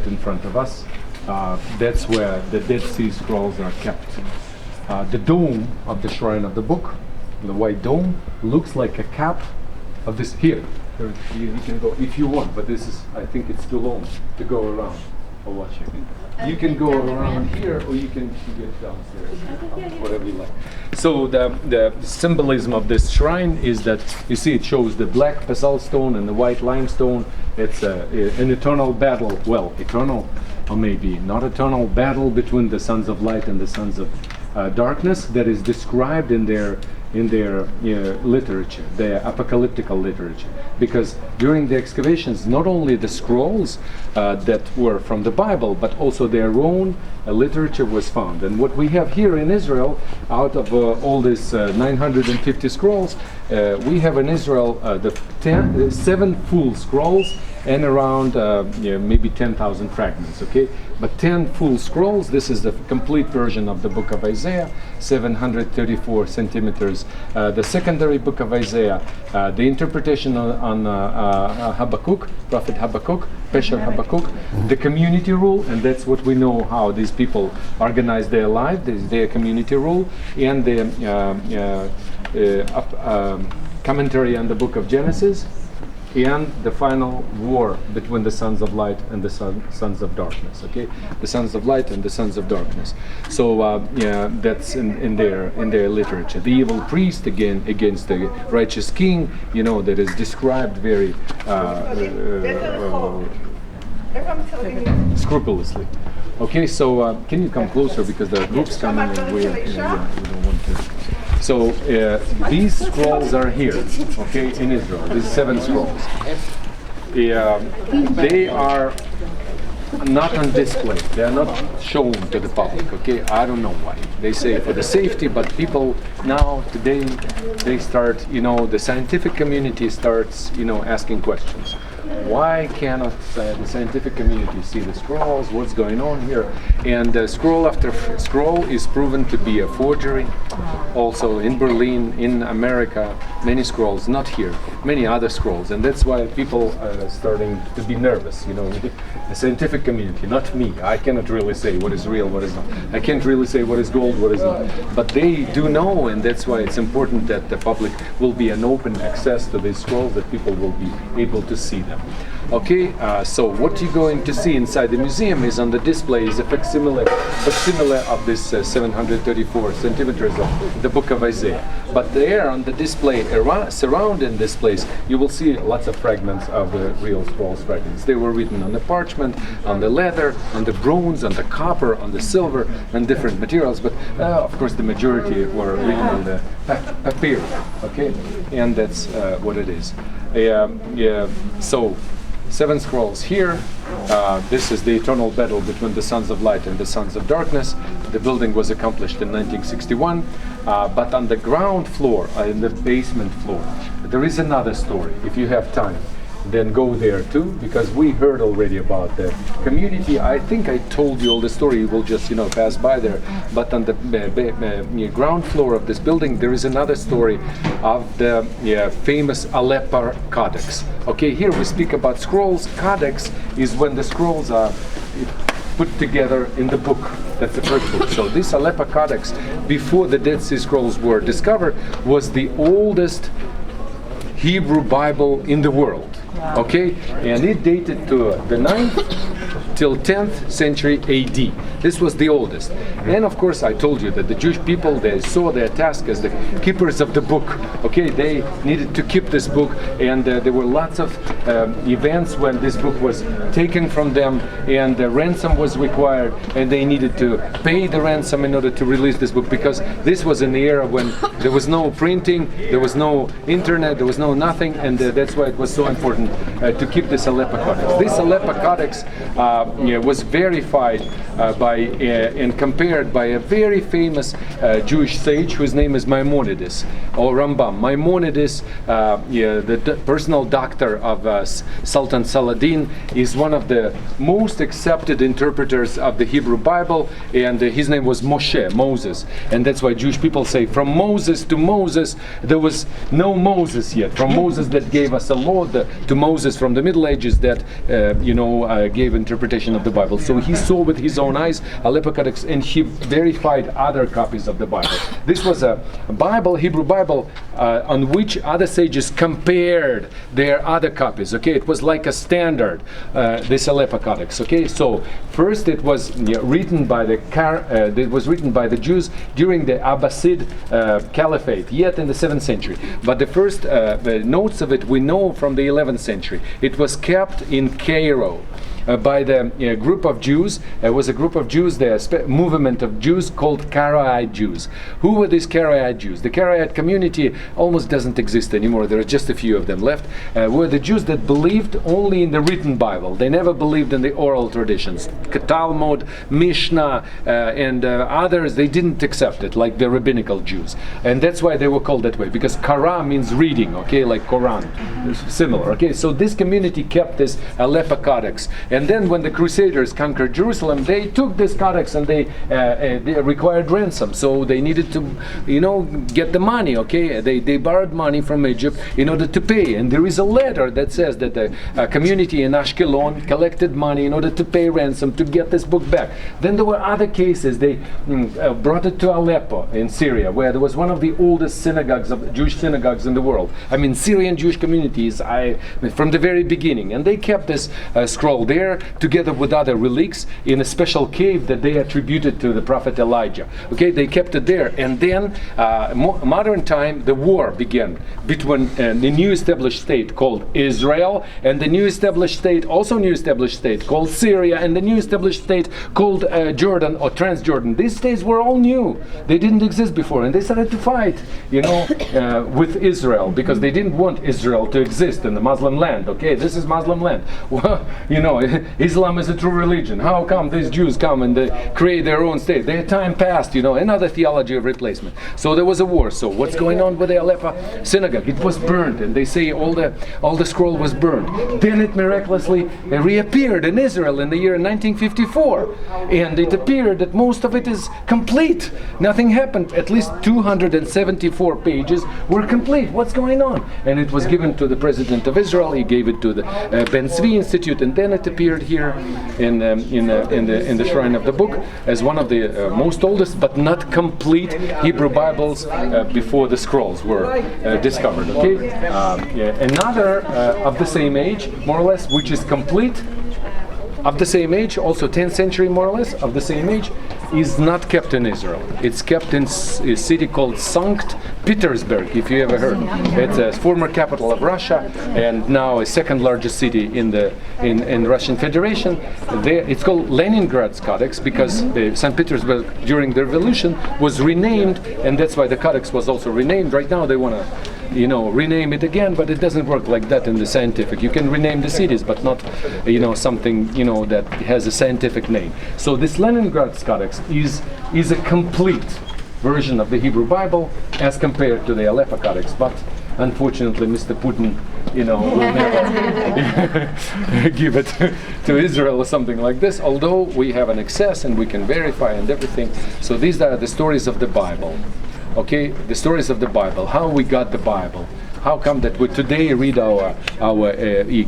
right in front of us. That's where the Dead Sea Scrolls are kept. The dome of the shrine of the book, the white dome, looks like a cap of this here. You can go if you want, but this is, I think it's too long to go around. I'll watch you. You can go around here, or you can get downstairs, whatever you like. So the symbolism of this shrine is that, you see, it shows the black basalt stone and the white limestone. It's an eternal battle, well, eternal, or maybe not eternal, battle between the sons of light and the sons of darkness that is described in their literature, the apocalyptical literature. Because during the excavations, not only the scrolls that were from the Bible, but also their own literature was found. And what we have here in Israel, out of all these 950 scrolls, we have in Israel the 7 full scrolls and around maybe 10,000 fragments, okay? But 10 full scrolls, this is the complete version of the book of Isaiah, 734 centimeters. The secondary book of Isaiah, the interpretation on Habakkuk, Prophet Habakkuk, Pesher Habakkuk, the community rule, and that's what we know how these people organize their life, their community rule, and the commentary on the book of Genesis, and the final war between the sons of light and the sons of darkness. Okay, the sons of light and the sons of darkness. So that's in their literature. The evil priest against the righteous king. You know, that is described very scrupulously. Okay, so can you come closer, because the group's coming and we don't want to. So these scrolls are here, okay, in Israel. These 7 scrolls. They are not on display. They are not shown to the public. Okay, I don't know why. They say for the safety, but people now today they start. You know, the scientific community starts. You know, asking questions. Why cannot the scientific community see the scrolls? What's going on here? And scroll after scroll is proven to be a forgery. Also in Berlin, in America, many scrolls, not here, many other scrolls. And that's why people are starting to be nervous, you know, the scientific community, not me. I cannot really say what is real, what is not. I can't really say what is gold, what is not. But they do know, and that's why it's important that the public will be an open access to these scrolls, that people will be able to see them. Okay, so what you're going to see inside the museum is on the display is a facsimile of this 734 centimeters of the book of Isaiah. But there on the display, surrounding this place, you will see lots of fragments of the real scrolls fragments. They were written on the parchment, on the leather, on the bronze, on the copper, on the silver, and different materials. But of course, the majority were written on the papyrus. Okay, and that's what it is. So 7 scrolls here. This is the eternal battle between the sons of light and the sons of darkness. The building was accomplished in 1961, but on the ground floor, in the basement floor, there is another story. If you have time, then go there too, because we heard already about the community. I think I told you all the story. You will just, you know, pass by there. But on the ground floor of this building, there is another story of the famous Aleppo Codex. Okay, here we speak about scrolls. Codex is when the scrolls are put together in the book. That's the first book. So this Aleppo Codex, before the Dead Sea Scrolls were discovered, was the oldest Hebrew Bible in the world. Wow. Okay, and it dated to the 9th till 10th century AD. This was the oldest. And of course, I told you that the Jewish people, they saw their task as the keepers of the book. Okay, they needed to keep this book, and there were lots of events when this book was taken from them, and the ransom was required, and they needed to pay the ransom in order to release this book, because this was in the era when there was no printing, there was no internet, there was no nothing, and that's why it was so important to keep this Aleppo Codex. This Aleppo Codex was verified by by and compared by a very famous Jewish sage whose name is Maimonides or Rambam. Maimonides, the personal doctor of Sultan Saladin, is one of the most accepted interpreters of the Hebrew Bible, and his name was Moshe, Moses, and that's why Jewish people say from Moses to Moses there was no Moses yet. From Moses that gave us a law to Moses from the Middle Ages that gave interpretation of the Bible. So he saw with his own eyes Aleppo Codex, and he verified other copies of the Bible. This was a Bible, Hebrew Bible, on which other sages compared their other copies. Okay, it was like a standard, this Aleppo Codex. Okay, so first it was written by the Jews during the Abbasid Caliphate, yet in the 7th century. But the first notes of it we know from the 11th century. It was kept in Cairo by the group of Jews. It was a group of Jews, the movement of Jews called Karaite Jews. Who were these Karaite Jews? The Karaite community almost doesn't exist anymore. There are just a few of them left. Were the Jews that believed only in the written Bible. They never believed in the oral traditions. Talmud, Mishnah, and others, they didn't accept it, like the rabbinical Jews. And that's why they were called that way, because Kara means reading, okay, like Quran. It's similar, okay? So this community kept this Aleppo Codex. And then when the Crusaders conquered Jerusalem, they took this codex and they required ransom. So they needed to, get the money, okay? They borrowed money from Egypt in order to pay. And there is a letter that says that the community in Ashkelon collected money in order to pay ransom to get this book back. Then there were other cases. They brought it to Aleppo in Syria, where there was one of the oldest synagogues, Jewish synagogues in the world. I mean, Syrian Jewish communities from the very beginning. And they kept this scroll there, together with other relics, in a special cave that they attributed to the prophet Elijah. Okay, they kept it there, and then modern time, the war began between the new established state called Israel and the new established state, also new established state called Syria, and the new established state called Jordan or Transjordan. These states were all new; they didn't exist before, and they started to fight, with Israel, because they didn't want Israel to exist in the Muslim land. Okay, this is Muslim land. Well, Islam is a true religion. How come these Jews come and they create their own state? Their time passed, another theology of replacement. So there was a war. So what's going on with the Aleppo synagogue? It was burned, and they say all the scroll was burned. Then it miraculously reappeared in Israel in the year 1954, and it appeared that most of it is complete. Nothing happened. At least 274 pages were complete. What's going on? And it was given to the president of Israel. He gave it to the Ben Zvi Institute, and then it appeared here in the Shrine of the Book as one of the most oldest but not complete Hebrew Bibles before the scrolls were discovered. Okay, another of the same age, more or less, which is complete, of the same age, also 10th century more or less, of the same age, is not kept in Israel. It's kept in a city called Sankt Petersburg, if you ever heard. It's a former capital of Russia, and now a second largest city in the Russian Federation. It's called Leningrad's Codex because St. Petersburg during the revolution was renamed, and that's why the Codex was also renamed. Right now they want to rename it again, but it doesn't work like that in the scientific. You can rename the cities, but not something that has a scientific name. So this Leningrad's Codex is a complete version of the Hebrew Bible as compared to the Aleppo Codex, but unfortunately Mr. Putin will never give it to Israel or something like this, although we have an access and we can verify and everything. So these are the stories of the Bible. Okay, the stories of the Bible, how we got the Bible. How come that we today read our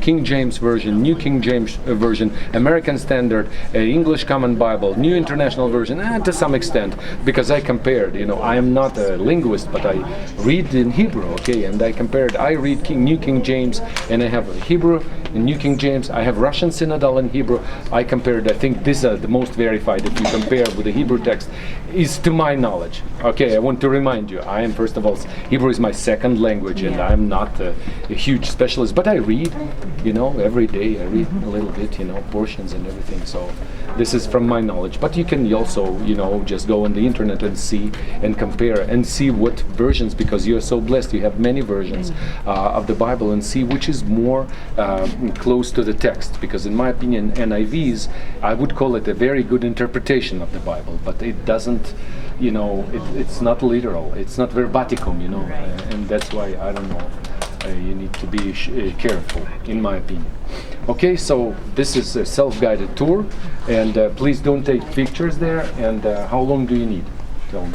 King James Version, New King James Version, American Standard, English Common Bible, New International Version, to some extent, because I compared, I am not a linguist, but I read in Hebrew, okay, and I compared, I read New King James, and I have Hebrew in New King James, I have Russian Synodal in Hebrew. I compared, I think these are the most verified if you compare with the Hebrew text, is to my knowledge. Okay, I want to remind you, I am, first of all, Hebrew is my second language, and I'm not a huge specialist, but I read, every day I read a little bit, portions and everything. So This is from my knowledge, but you can also, you know, just go on the internet and see and compare and see what versions, because you're so blessed, you have many versions of the Bible, and see which is more close to the text. Because in my opinion, NIVs, I would call it a very good interpretation of the Bible, but it doesn't, you know, it's not literal, it's not verbatim, you know, and that's why, I don't know, you need to be careful, in my opinion. Okay, so this is a self-guided tour, and please don't take pictures there. And how long do you need? Tell me.